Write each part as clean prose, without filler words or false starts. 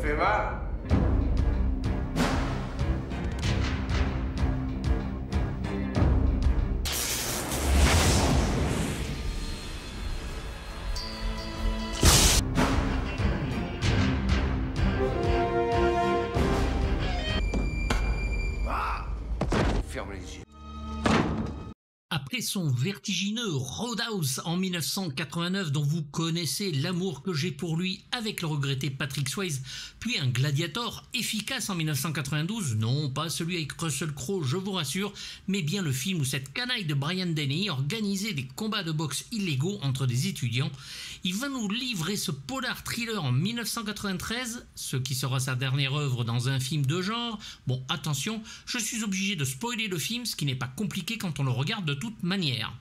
fait mal? Ferme les yeux. Après son vertigineux Roadhouse en 1989, dont vous connaissez l'amour que j'ai pour lui avec le regretté Patrick Swayze, puis un Gladiator efficace en 1992, non pas celui avec Russell Crowe, je vous rassure, mais bien le film où cette canaille de Brian Denny organisait des combats de boxe illégaux entre des étudiants. Il va nous livrer ce polar thriller en 1993, ce qui sera sa dernière œuvre dans un film de genre. Bon, attention, je suis obligé de spoiler le film, ce qui n'est pas compliqué quand on le regarde de toute manière.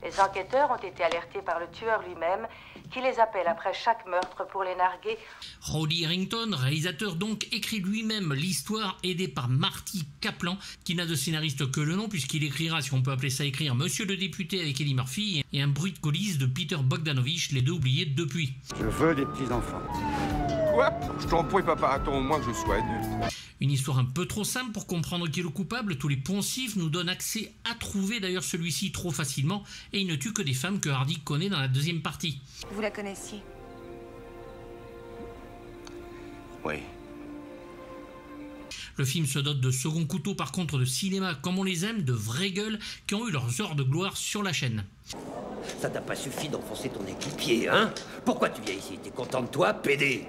Les enquêteurs ont été alertés par le tueur lui-même, qui les appelle après chaque meurtre pour les narguer. Roddy Harrington, réalisateur donc, écrit lui-même l'histoire, aidé par Marty Kaplan, qui n'a de scénariste que le nom, puisqu'il écrira, si on peut appeler ça écrire, Monsieur le député avec Eddie Murphy, et un bruit de coulisses de Peter Bogdanovich, les deux oubliés depuis. Je veux des petits-enfants. Quoi? Je t'en prie, papa, attends au moins que je sois adulte. Une histoire un peu trop simple pour comprendre qui est le coupable. Tous les poncifs nous donnent accès à trouver d'ailleurs celui-ci trop facilement, et il ne tue que des femmes que Hardy connaît dans la deuxième partie. Vous la connaissiez? Oui. Le film se dote de second couteau par contre de cinéma comme on les aime, de vraies gueules qui ont eu leurs heures de gloire sur la chaîne. Ça t'a pas suffi d'enfoncer ton équipier, hein? Pourquoi tu viens ici? T'es content de toi, pédé?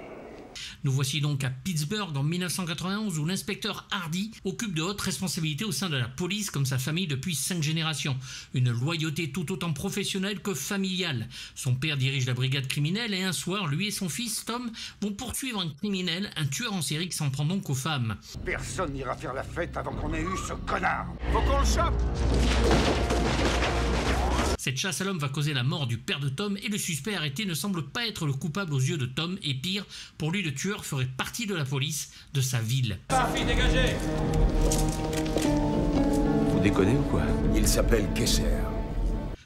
Nous voici donc à Pittsburgh en 1991 où l'inspecteur Hardy occupe de hautes responsabilités au sein de la police comme sa famille depuis 5 générations. Une loyauté tout autant professionnelle que familiale. Son père dirige la brigade criminelle et un soir, lui et son fils Tom vont poursuivre un criminel, un tueur en série qui s'en prend donc aux femmes. Personne n'ira faire la fête avant qu'on ait eu ce connard. Faut qu'on le chope! Cette chasse à l'homme va causer la mort du père de Tom et le suspect arrêté ne semble pas être le coupable aux yeux de Tom et pire, pour lui le tueur ferait partie de la police de sa ville. Parfait, dégagez! Vous déconnez ou quoi? Il s'appelle Kessler.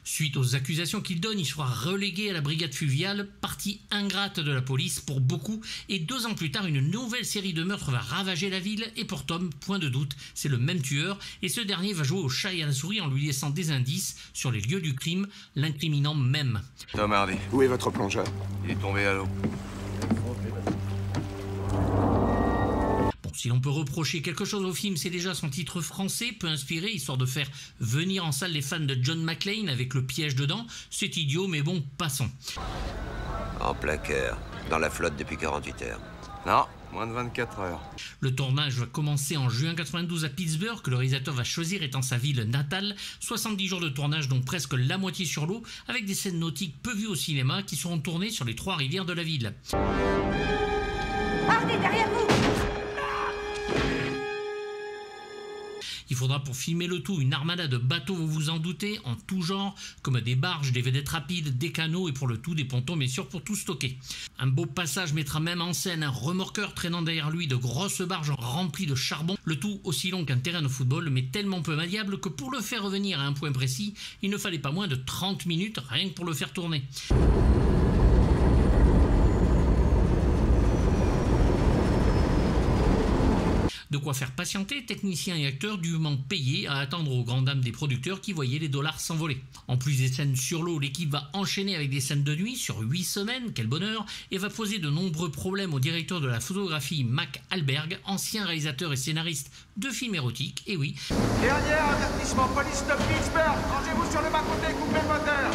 Suite aux accusations qu'il donne, il sera relégué à la brigade fluviale, partie ingrate de la police pour beaucoup, et 2 ans plus tard, une nouvelle série de meurtres va ravager la ville, et pour Tom, point de doute, c'est le même tueur, et ce dernier va jouer au chat et à la souris en lui laissant des indices sur les lieux du crime, l'incriminant même. Tom Hardy, Où est votre plongeur? il est tombé à l'eau. Si l'on peut reprocher quelque chose au film, c'est déjà son titre français, peu inspiré, histoire de faire venir en salle les fans de John McClane avec le piège dedans. C'est idiot, mais bon, passons. En plein cœur, dans la flotte depuis 48 heures. Non, moins de 24 heures. Le tournage va commencer en juin 92 à Pittsburgh, que le réalisateur va choisir étant sa ville natale. 70 jours de tournage, donc presque la moitié sur l'eau, avec des scènes nautiques peu vues au cinéma qui seront tournées sur les 3 rivières de la ville. Hardy, derrière vous! Il faudra pour filmer le tout une armada de bateaux, vous vous en doutez, en tout genre, comme des barges, des vedettes rapides, des canots et pour le tout des pontons bien sûr pour tout stocker. Un beau passage mettra même en scène un remorqueur traînant derrière lui de grosses barges remplies de charbon, le tout aussi long qu'un terrain de football mais tellement peu maniable que pour le faire revenir à un point précis, il ne fallait pas moins de 30 minutes rien que pour le faire tourner. De quoi faire patienter techniciens et acteurs dûment payés à attendre aux grandes dames des producteurs qui voyaient les dollars s'envoler. En plus des scènes sur l'eau, l'équipe va enchaîner avec des scènes de nuit sur 8 semaines, quel bonheur, et va poser de nombreux problèmes au directeur de la photographie Mac Alberg, ancien réalisateur et scénariste de films érotiques, et oui. Dernier avertissement, police de Pittsburgh, rangez-vous sur le bas-côté, coupez le moteur!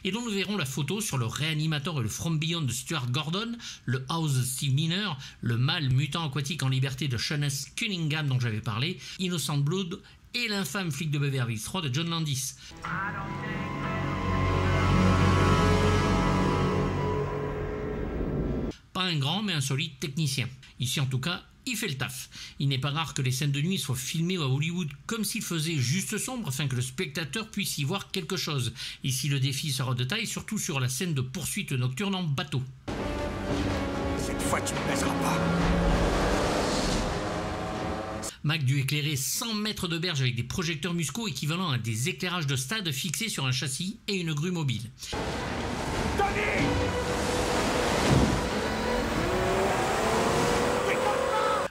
Et dont nous verrons la photo sur le réanimateur et le From Beyond de Stuart Gordon, le House de Steve Miner, le mâle mutant aquatique en liberté de Seamus Cunningham dont j'avais parlé, Innocent Blood et l'infâme flic de Beverly Hills 3 de John Landis. Pas un grand mais un solide technicien. Ici en tout cas, il fait le taf. Il n'est pas rare que les scènes de nuit soient filmées à Hollywood comme s'il faisait juste sombre afin que le spectateur puisse y voir quelque chose. Ici le défi sera de taille, surtout sur la scène de poursuite nocturne en bateau. Cette fois, tu ne baisseras pas. Mac dut éclairer 100 mètres de berge avec des projecteurs muscaux équivalents à des éclairages de stade fixés sur un châssis et une grue mobile.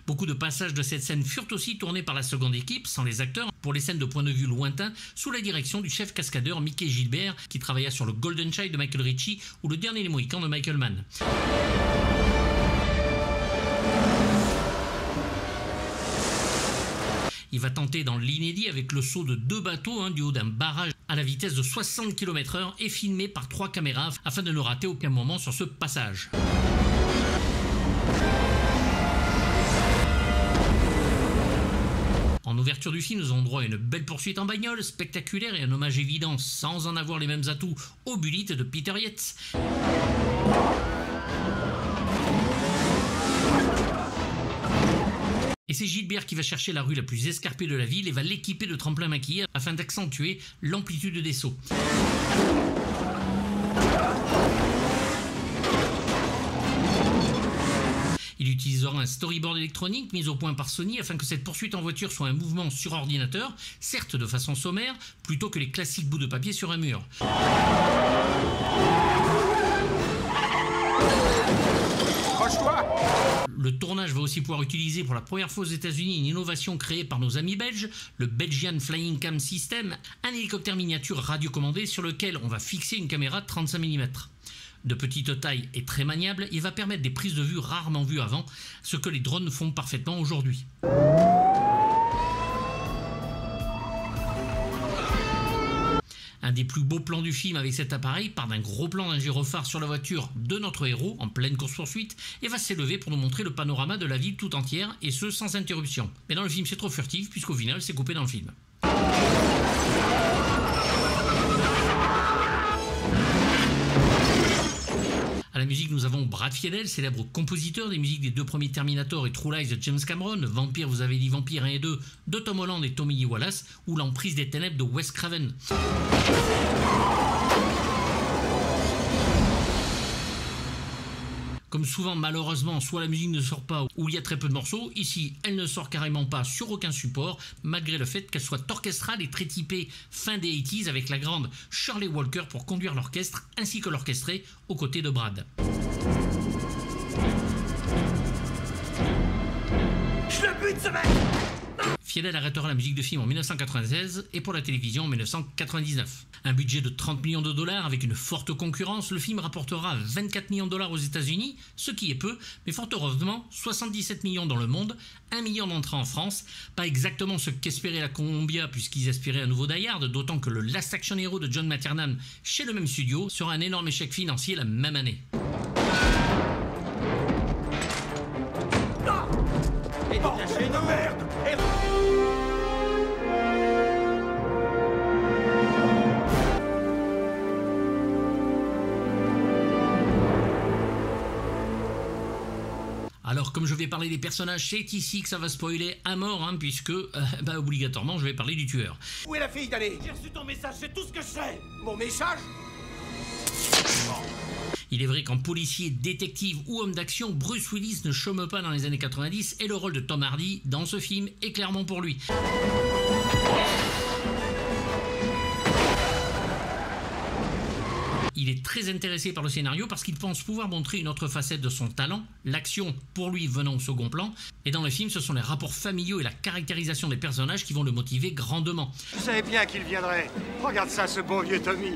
Beaucoup de passages de cette scène furent aussi tournés par la seconde équipe, sans les acteurs, pour les scènes de point de vue lointain, sous la direction du chef cascadeur Mickey Gilbert, qui travailla sur le Golden Child de Michael Ritchie ou le Dernier des Mohicans de Michael Mann. Il va tenter dans l'inédit avec le saut de 2 bateaux du haut d'un barrage à la vitesse de 60 km/h et filmé par 3 caméras afin de ne rater aucun moment sur ce passage. En ouverture du film, nous avons droit à une belle poursuite en bagnole, spectaculaire et un hommage évident, sans en avoir les mêmes atouts, au Bullitt de Peter Yates. Et c'est Gilbert qui va chercher la rue la plus escarpée de la ville et va l'équiper de tremplins maquillés afin d'accentuer l'amplitude des sauts. Il utilisera un storyboard électronique mis au point par Sony afin que cette poursuite en voiture soit un mouvement sur ordinateur, certes de façon sommaire, plutôt que les classiques bouts de papier sur un mur. Le tournage va aussi pouvoir utiliser pour la première fois aux États-Unis une innovation créée par nos amis belges, le Belgian Flying Cam System, un hélicoptère miniature radiocommandé sur lequel on va fixer une caméra de 35 mm. De petite taille et très maniable, il va permettre des prises de vue rarement vues avant, ce que les drones font parfaitement aujourd'hui. Un des plus beaux plans du film avec cet appareil part d'un gros plan d'un gyrophare sur la voiture de notre héros en pleine course-poursuite et va s'élever pour nous montrer le panorama de la ville tout entière et ce sans interruption. Mais dans le film c'est trop furtif puisqu'au final c'est coupé dans le film. À la musique, nous avons Brad Fiedel, célèbre compositeur des musiques des 2 premiers Terminator et True Lies de James Cameron, Vampire, vous avez dit Vampire 1 et 2 de Tom Holland et Tommy Lee Wallace, ou L'Emprise des Ténèbres de Wes Craven. Comme souvent, malheureusement, soit la musique ne sort pas ou il y a très peu de morceaux. Ici, elle ne sort carrément pas sur aucun support, malgré le fait qu'elle soit orchestrale et très typée fin des 80s avec la grande Shirley Walker pour conduire l'orchestre ainsi que l'orchestré aux côtés de Brad. Je le bute, ce mec! Fiedel arrêtera la musique de film en 1996 et pour la télévision en 1999. Un budget de 30 millions de dollars avec une forte concurrence, le film rapportera 24 millions de dollars aux États-Unis, ce qui est peu, mais fort heureusement 77 millions dans le monde, 1 million d'entrées en France, pas exactement ce qu'espérait la Columbia puisqu'ils espéraient un nouveau Die Hard, d'autant que le Last Action Hero de John McTiernan chez le même studio sera un énorme échec financier la même année. Et détachez-nous, merde! Alors comme je vais parler des personnages, c'est ici que ça va spoiler à mort, puisque obligatoirement je vais parler du tueur. Où est la fille d'aller? J'ai reçu ton message, c'est tout ce que je sais. Mon message? Il est vrai qu'en policier, détective ou homme d'action, Bruce Willis ne chôme pas dans les années 90 et le rôle de Tom Hardy dans ce film est clairement pour lui. Il est très intéressé par le scénario parce qu'il pense pouvoir montrer une autre facette de son talent, l'action pour lui venant au second plan, et dans le film ce sont les rapports familiaux et la caractérisation des personnages qui vont le motiver grandement. Je savais bien qu'il viendrait. Regarde ça, ce bon vieux Tommy.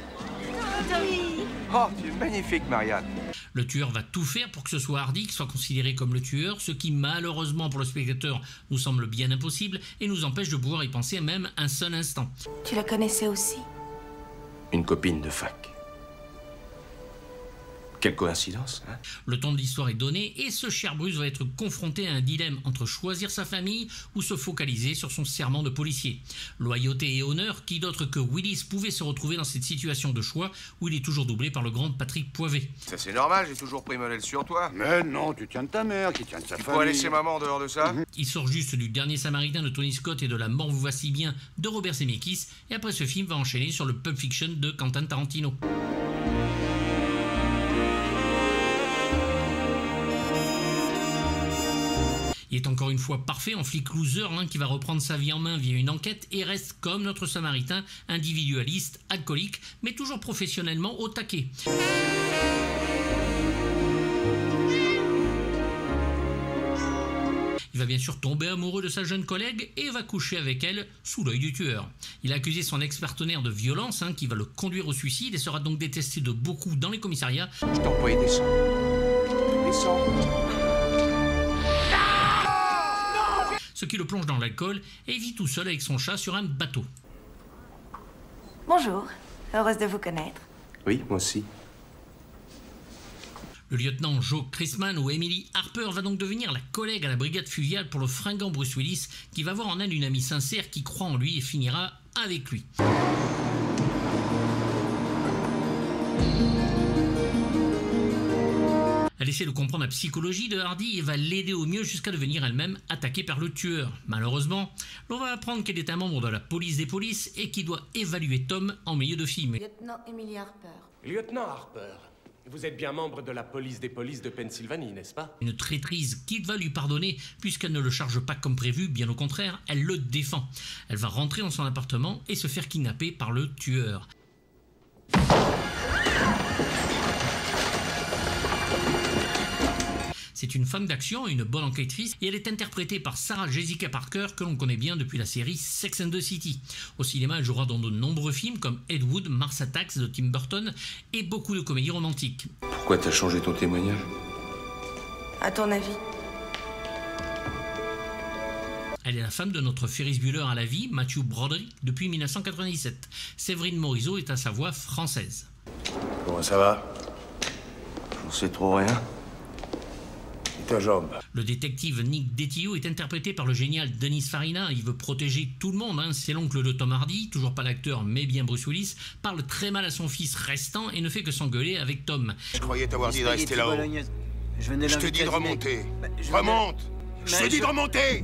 Oh, tu es magnifique, Marianne. Le tueur va tout faire pour que ce soit Hardy qui soit considéré comme le tueur, ce qui malheureusement pour le spectateur nous semble bien impossible et nous empêche de pouvoir y penser même un seul instant. Tu la connaissais aussi? Une copine de fac. Quelle coïncidence, hein? Le ton de l'histoire est donné et ce cher Bruce va être confronté à un dilemme entre choisir sa famille ou se focaliser sur son serment de policier. Loyauté et honneur, qui d'autre que Willis pouvait se retrouver dans cette situation de choix où il est toujours doublé par le grand Patrick Poivet. Ça c'est normal, j'ai toujours pris modèle sur toi. Mais non, tu tiens de ta mère, qui tient de sa famille. Faut laisser maman en dehors de ça? Il sort juste du Dernier Samaritain de Tony Scott et de La mort vous va si bien de Robert Zemeckis et après ce film va enchaîner sur le Pulp Fiction de Quentin Tarantino. Il est encore une fois parfait en flic loser qui va reprendre sa vie en main via une enquête et reste comme notre Samaritain, individualiste, alcoolique, mais toujours professionnellement au taquet. Il va bien sûr tomber amoureux de sa jeune collègue et va coucher avec elle sous l'œil du tueur. Il a accusé son ex-partenaire de violence qui va le conduire au suicide et sera donc détesté de beaucoup dans les commissariats. Je t'en prie, descends. Descends. Ce qui le plonge dans l'alcool et vit tout seul avec son chat sur un bateau. Bonjour, heureuse de vous connaître. Oui, moi aussi. Le lieutenant Joe Chrisman ou Emily Harper va donc devenir la collègue à la brigade fluviale pour le fringant Bruce Willis, qui va voir en elle une amie sincère qui croit en lui et finira avec lui. Elle essaie de comprendre la psychologie de Hardy et va l'aider au mieux jusqu'à devenir elle-même attaquée par le tueur. Malheureusement, l'on va apprendre qu'elle est un membre de la police des polices et qui doit évaluer Tom en milieu de film. Lieutenant Emily Harper. Lieutenant Harper, vous êtes bien membre de la police des polices de Pennsylvanie, n'est-ce pas? Une traîtrise qu'il va lui pardonner puisqu'elle ne le charge pas comme prévu, bien au contraire, elle le défend. Elle va rentrer dans son appartement et se faire kidnapper par le tueur. C'est une femme d'action, une bonne enquêtrice, et elle est interprétée par Sarah Jessica Parker, que l'on connaît bien depuis la série Sex and the City. Au cinéma, elle jouera dans de nombreux films comme Ed Wood, Mars Attacks de Tim Burton, et beaucoup de comédies romantiques. Pourquoi t'as changé ton témoignage? À ton avis? Elle est la femme de notre Ferris Bueller à la vie, Matthew Broderick, depuis 1997. Séverine Morisot est à sa voix française. Comment ça va? J'en sais trop rien. Ta jambe. Le détective Nick Detillo est interprété par le génial Dennis Farina. Il veut protéger tout le monde. C'est l'oncle de Tom Hardy, toujours pas l'acteur mais bien Bruce Willis, parle très mal à son fils restant et ne fait que s'engueuler avec Tom. Je croyais t'avoir dit de rester là-haut. Je te dis de remonter. Remonte! Je te dis de remonter!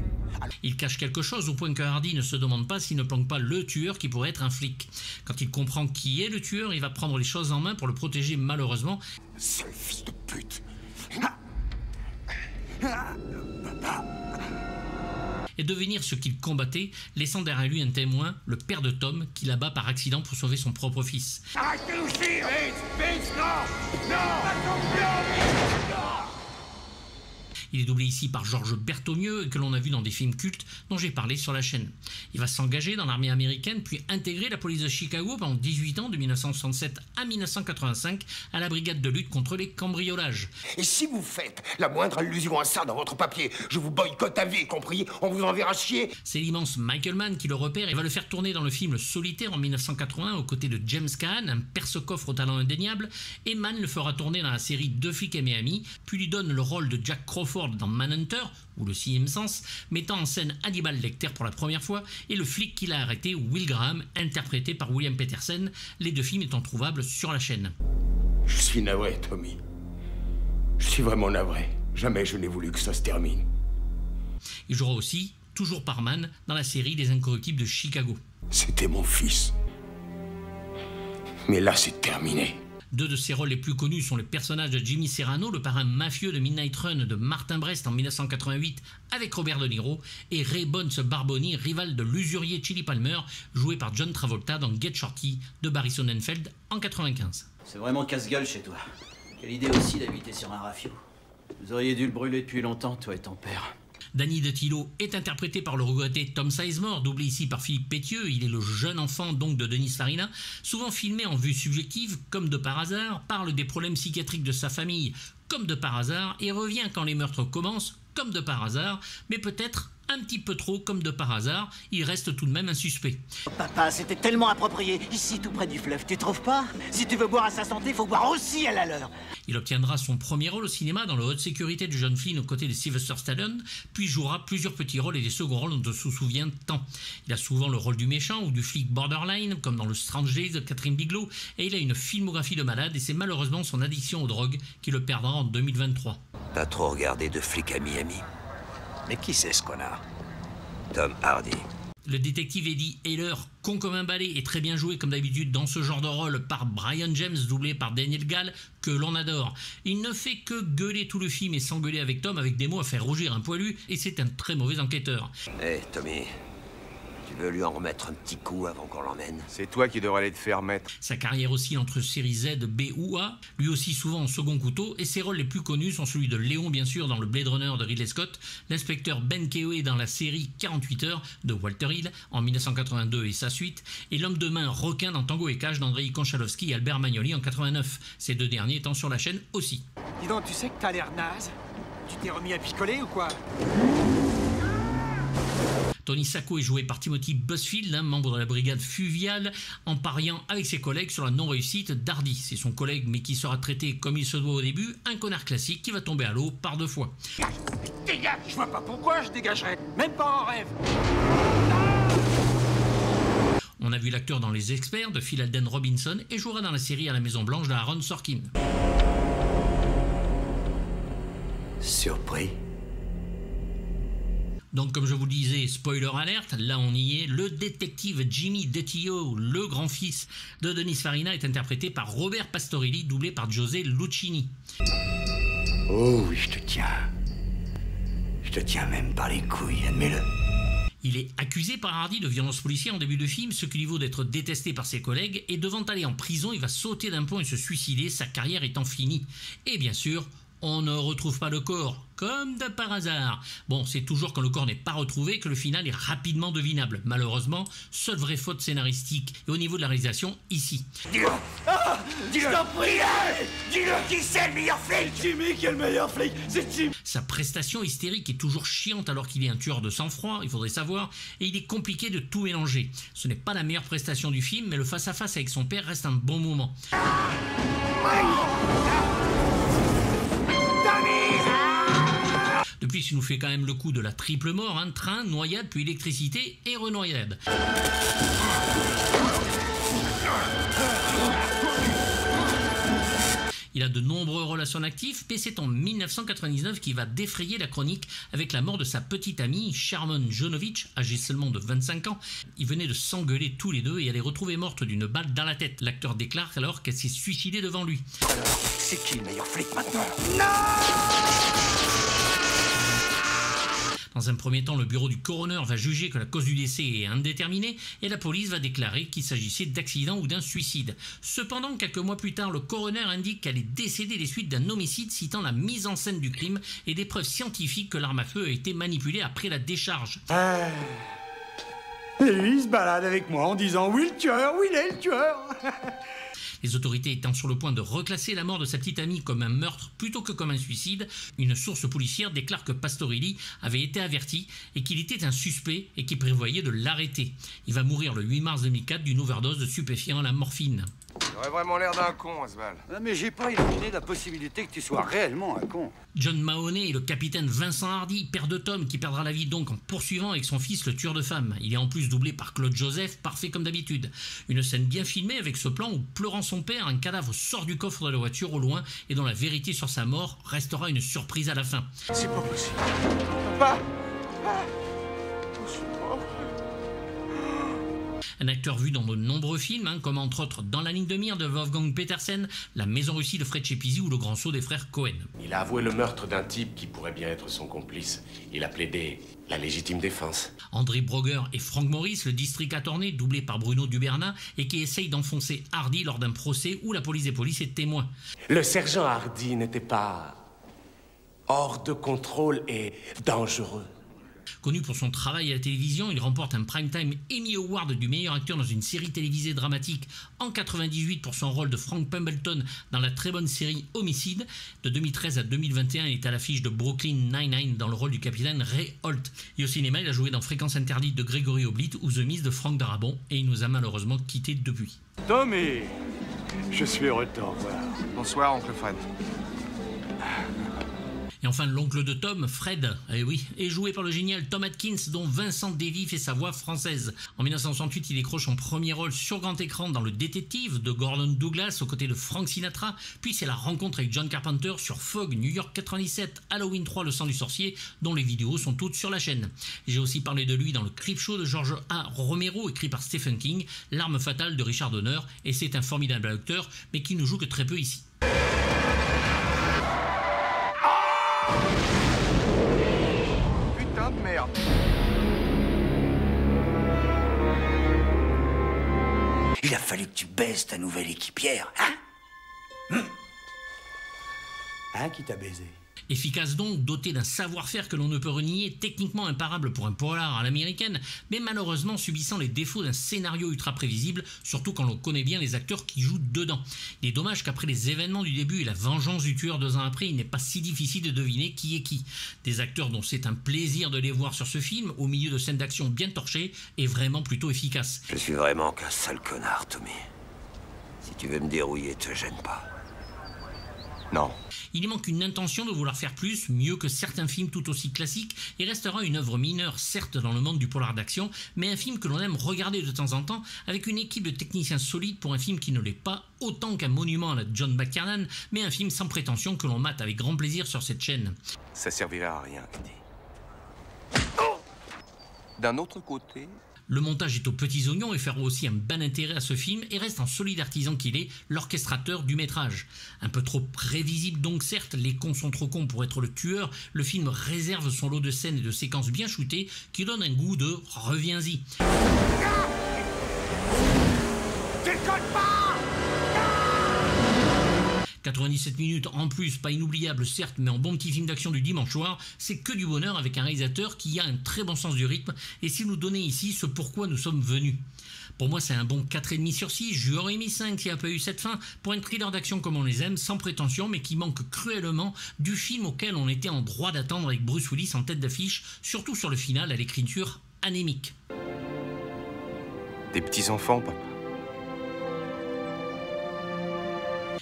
Il cache quelque chose au point que Hardy ne se demande pas s'il ne planque pas le tueur qui pourrait être un flic. Quand il comprend qui est le tueur, il va prendre les choses en main pour le protéger malheureusement. Sale fils de pute! Et devenir ce qu'il combattait, laissant derrière lui un témoin, le père de Tom, qu'il abat par accident pour sauver son propre fils. Arrête de nous suivre! Vince, non! Non! Il est doublé ici par Georges Berthaumieux, que l'on a vu dans des films cultes dont j'ai parlé sur la chaîne. Il va s'engager dans l'armée américaine, puis intégrer la police de Chicago pendant 18 ans, de 1967 à 1985, à la brigade de lutte contre les cambriolages. Et si vous faites la moindre allusion à ça dans votre papier, je vous boycotte à vie, compris? On vous enverra chier! C'est l'immense Michael Mann qui le repère et va le faire tourner dans le film Solitaire en 1980 aux côtés de James Caan, un perce-coffre au talent indéniable, et Mann le fera tourner dans la série Deux flics et Miami, puis lui donne le rôle de Jack Crawford dans Manhunter, ou le sixième sens, mettant en scène Hannibal Lecter pour la première fois, et le flic qui l'a arrêté, Will Graham, interprété par William Petersen, les deux films étant trouvables sur la chaîne. Je suis navré, Tommy. Je suis vraiment navré. Jamais je n'ai voulu que ça se termine. Il jouera aussi, toujours par Mann, dans la série Les Incorruptibles de Chicago. C'était mon fils. Mais là, c'est terminé. Deux de ses rôles les plus connus sont les personnages de Jimmy Serrano, le parrain mafieux de Midnight Run de Martin Brest en 1988 avec Robert De Niro, et Ray Bones Barboni, rival de l'usurier Chili Palmer, joué par John Travolta dans Get Shorty de Barry Sonnenfeld en 1995. C'est vraiment casse-gueule chez toi. Quelle idée aussi d'habiter sur un rafio. Vous auriez dû le brûler depuis longtemps, toi et ton père. Danny DeTillo est interprété par le regretté Tom Sizemore, doublé ici par Philippe Pétieux. Il est le jeune enfant donc de Denis Farina, souvent filmé en vue subjective, comme de par hasard, parle des problèmes psychiatriques de sa famille, comme de par hasard, et revient quand les meurtres commencent, comme de par hasard, mais peut-être un petit peu trop comme de par hasard, il reste tout de même un suspect. Papa, c'était tellement approprié, ici tout près du fleuve, tu trouves pas? Si tu veux boire à sa santé, faut boire aussi à la leur. Il obtiendra son premier rôle au cinéma dans le Haute Sécurité de John Flynn aux côtés de Sylvester Stallone, puis jouera plusieurs petits rôles et des seconds rôles dont on se souvient tant. Il a souvent le rôle du méchant ou du flic borderline, comme dans le Strange Days de Catherine Bigelow, et il a une filmographie de malade, et c'est malheureusement son addiction aux drogues qui le perdra en 2023. T'as trop regardé de flics à Miami? Mais qui c'est ce connard? Tom Hardy. Le détective Eddie Heller, con comme un balai, est très bien joué comme d'habitude dans ce genre de rôle par Brian James, doublé par Daniel Gall, que l'on adore. Il ne fait que gueuler tout le film et s'engueuler avec Tom avec des mots à faire rougir un poilu, et c'est un très mauvais enquêteur. Hé, Tommy, Tu veux lui en remettre un petit coup avant qu'on l'emmène? C'est toi qui devrais aller te faire mettre. Sa carrière oscille entre série Z, B ou A, lui aussi souvent en second couteau, et ses rôles les plus connus sont celui de Léon bien sûr dans le Blade Runner de Ridley Scott, l'inspecteur Ben Keough dans la série 48 heures de Walter Hill en 1982 et sa suite, et l'homme de main requin dans Tango et Cash d'Andrei Konchalovsky et Albert Magnoli en 89, ces deux derniers étant sur la chaîne aussi. Dis donc, tu sais que t'as l'air naze? Tu t'es remis à picoler ou quoi? Tony Sacco est joué par Timothy Busfield, membre de la brigade fluviale, en pariant avec ses collègues sur la non-réussite d'Hardy. C'est son collègue, mais qui sera traité comme il se doit au début, un connard classique qui va tomber à l'eau par 2 fois. Dégage! Je vois pas pourquoi je dégagerais, même pas en rêve! On a vu l'acteur dans Les Experts de Phil Alden Robinson et jouera dans la série À la Maison Blanche de Aaron Sorkin. Surpris? Donc comme je vous le disais, spoiler alerte, là on y est, le détective Jimmy DeTio, le grand-fils de Denis Farina, est interprété par Robert Pastorelli, doublé par José Lucchini. Oh oui, je te tiens. Je te tiens même par les couilles, admets-le. Il est accusé par Hardy de violence policière en début de film, ce qui lui vaut d'être détesté par ses collègues, et devant aller en prison, il va sauter d'un pont et se suicider, sa carrière étant finie. Et bien sûr, on ne retrouve pas le corps, comme de par hasard. Bon, c'est toujours quand le corps n'est pas retrouvé que le final est rapidement devinable. Malheureusement, seule vraie faute scénaristique. Et au niveau de la réalisation, ici. Dis-le! Ah! Dis-le! Je t'en prie! Dis-le qui c'est le meilleur flic! Jimmy qui est le meilleur flic! C'est Jimmy! Sa prestation hystérique est toujours chiante alors qu'il est un tueur de sang-froid, il faudrait savoir, et il est compliqué de tout mélanger. Ce n'est pas la meilleure prestation du film, mais le face-à-face avec son père reste un bon moment. Depuis, il nous fait quand même le coup de la triple mort, train, noyade, puis électricité et renoyade. Il a de nombreux rôles à son actif, mais c'est en 1999 qu'il va défrayer la chronique avec la mort de sa petite amie, Sherman Jonovich, âgée seulement de 25 ans. Ils venaient de s'engueuler tous les deux et elle est retrouvée morte d'une balle dans la tête. L'acteur déclare alors qu'elle s'est suicidée devant lui. Alors, c'est qui le meilleur flic maintenant? Dans un premier temps, le bureau du coroner va juger que la cause du décès est indéterminée et la police va déclarer qu'il s'agissait d'accident ou d'un suicide. Cependant, quelques mois plus tard, le coroner indique qu'elle est décédée des suites d'un homicide, citant la mise en scène du crime et des preuves scientifiques que l'arme à feu a été manipulée après la décharge. Et lui, il se balade avec moi en disant « Oui, le tueur, oui, il est le tueur !» Les autorités étant sur le point de reclasser la mort de sa petite amie comme un meurtre plutôt que comme un suicide, une source policière déclare que Pastorelli avait été averti et qu'il était un suspect et qu'il prévoyait de l'arrêter. Il va mourir le 8 mars 2004 d'une overdose de stupéfiants à la morphine. J'aurais vraiment l'air d'un con, Oswald. Non, mais j'ai pas imaginé la possibilité que tu sois réellement un con. John Mahoney est le capitaine Vincent Hardy, père de Tom, qui perdra la vie donc en poursuivant avec son fils le tueur de femmes. Il est en plus doublé par Claude Joseph, parfait comme d'habitude. Une scène bien filmée avec ce plan où, pleurant son père, un cadavre sort du coffre de la voiture au loin et dont la vérité sur sa mort restera une surprise à la fin. C'est pas possible. Papa! Un acteur vu dans de nombreux films, comme entre autres Dans la ligne de mire de Wolfgang Petersen, La maison russie de Fred Schepisi ou Le grand saut des frères Cohen. Il a avoué le meurtre d'un type qui pourrait bien être son complice. Il a plaidé la légitime défense. André Broger et Frank Morris, le district attorney, doublé par Bruno Dubernat, et qui essaye d'enfoncer Hardy lors d'un procès où la police des polices est témoin. Le sergent Hardy n'était pas hors de contrôle et dangereux. Connu pour son travail à la télévision, il remporte un Primetime Emmy Award du meilleur acteur dans une série télévisée dramatique en 98 pour son rôle de Frank Pemberton dans la très bonne série Homicide. De 2013 à 2021, il est à l'affiche de Brooklyn Nine-Nine dans le rôle du capitaine Ray Holt. Et au cinéma, il a joué dans Fréquence interdite de Grégory Oblit ou The Miss de Franck Darabont et il nous a malheureusement quittés depuis. Tommy, je suis heureux de te revoir. Bonsoir, oncle Fred. Et enfin, l'oncle de Tom, Fred, eh oui, est joué par le génial Tom Atkins, dont Vincent Davy fait sa voix française. En 1968, il décroche son premier rôle sur grand écran dans Le Détective de Gordon Douglas aux côtés de Frank Sinatra, puis c'est la rencontre avec John Carpenter sur Fog, New York 97, Halloween 3, Le sang du sorcier, dont les vidéos sont toutes sur la chaîne. J'ai aussi parlé de lui dans le Creepshow de George A. Romero, écrit par Stephen King, L'arme fatale de Richard Donner, et c'est un formidable acteur, mais qui ne joue que très peu ici. Putain de merde. Il a fallu que tu baisses ta nouvelle équipière, hein? Hein, qui t'a baisé? Efficace donc, doté d'un savoir-faire que l'on ne peut renier, techniquement imparable pour un polar à l'américaine, mais malheureusement subissant les défauts d'un scénario ultra prévisible, surtout quand l'on connaît bien les acteurs qui jouent dedans. Il est dommage qu'après les événements du début et la vengeance du tueur 2 ans après, il n'est pas si difficile de deviner qui est qui. Des acteurs dont c'est un plaisir de les voir sur ce film, au milieu de scènes d'action bien torchées, et vraiment plutôt efficaces. Je suis vraiment qu'un sale connard, Tommy. Si tu veux me dérouiller, te gêne pas. Non. Il y manque une intention de vouloir faire plus, mieux que certains films tout aussi classiques, et restera une œuvre mineure, certes dans le monde du polar d'action, mais un film que l'on aime regarder de temps en temps, avec une équipe de techniciens solides pour un film qui ne l'est pas autant qu'un monument à la John McTiernan, mais un film sans prétention que l'on mate avec grand plaisir sur cette chaîne. Ça servira à rien, Eddie. D'un autre côté... Le montage est aux petits oignons et fera aussi un bon intérêt à ce film et reste en solide artisan qu'il est, l'orchestrateur du métrage. Un peu trop prévisible donc certes, les cons sont trop cons pour être le tueur, le film réserve son lot de scènes et de séquences bien shootées qui donnent un goût de « reviens-y ». 97 minutes en plus, pas inoubliable certes, mais en bon petit film d'action du dimanche soir, c'est que du bonheur avec un réalisateur qui a un très bon sens du rythme et s'il nous donnait ici ce pourquoi nous sommes venus. Pour moi c'est un bon 4,5 sur 6, j'aurais mis 5 s'il n'y a pas eu cette fin, pour un thriller d'action comme on les aime, sans prétention mais qui manque cruellement du film auquel on était en droit d'attendre avec Bruce Willis en tête d'affiche, surtout sur le final à l'écriture anémique. Des petits-enfants, papa.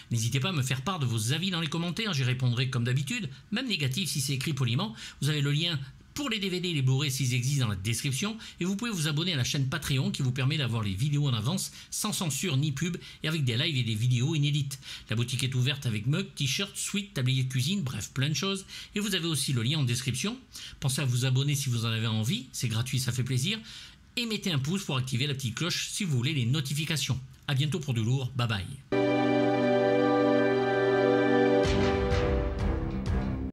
N'hésitez pas à me faire part de vos avis dans les commentaires, j'y répondrai comme d'habitude, même négatif si c'est écrit poliment. Vous avez le lien pour les DVD et les Blu-ray s'ils existent dans la description, et vous pouvez vous abonner à la chaîne Patreon qui vous permet d'avoir les vidéos en avance, sans censure ni pub, et avec des lives et des vidéos inédites. La boutique est ouverte avec mugs, t-shirts, suites, tabliers de cuisine, bref plein de choses, et vous avez aussi le lien en description. Pensez à vous abonner si vous en avez envie, c'est gratuit, ça fait plaisir, et mettez un pouce pour activer la petite cloche si vous voulez les notifications. A bientôt pour du lourd, bye bye.